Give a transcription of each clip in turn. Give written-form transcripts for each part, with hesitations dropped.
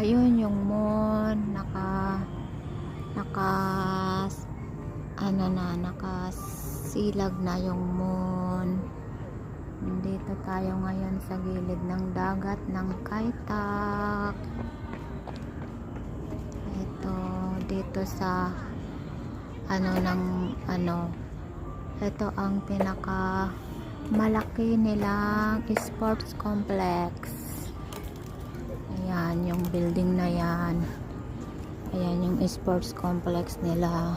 Ayun yung moon, nakasilag na yung moon. Dito tayo ngayon sa gilid ng dagat ng Kaitak. Ito, dito sa ito ang pinaka malaki nilang sports complex. Ayan, yung building na yan. Ayan yung sports complex nila.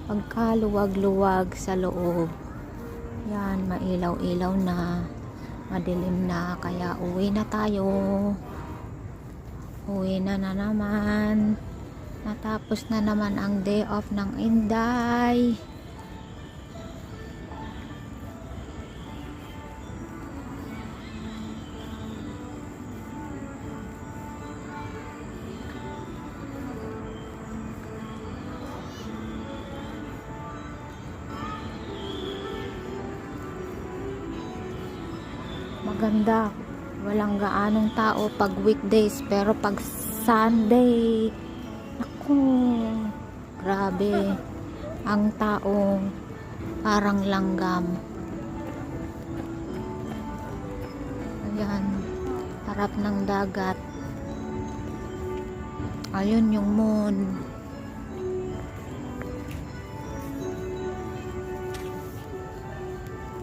Pagkaluwag-luwag sa loob. Yan, mailaw-ilaw na. Madilim na. Kaya uwi na tayo. Uwi na naman. Natapos na naman ang day off ng Inday. Maganda, walang gaanong tao pag weekdays, pero pag Sunday, ako, grabe, ang tao parang langgam. Ayan, harap ng dagat. Ayun yung moon.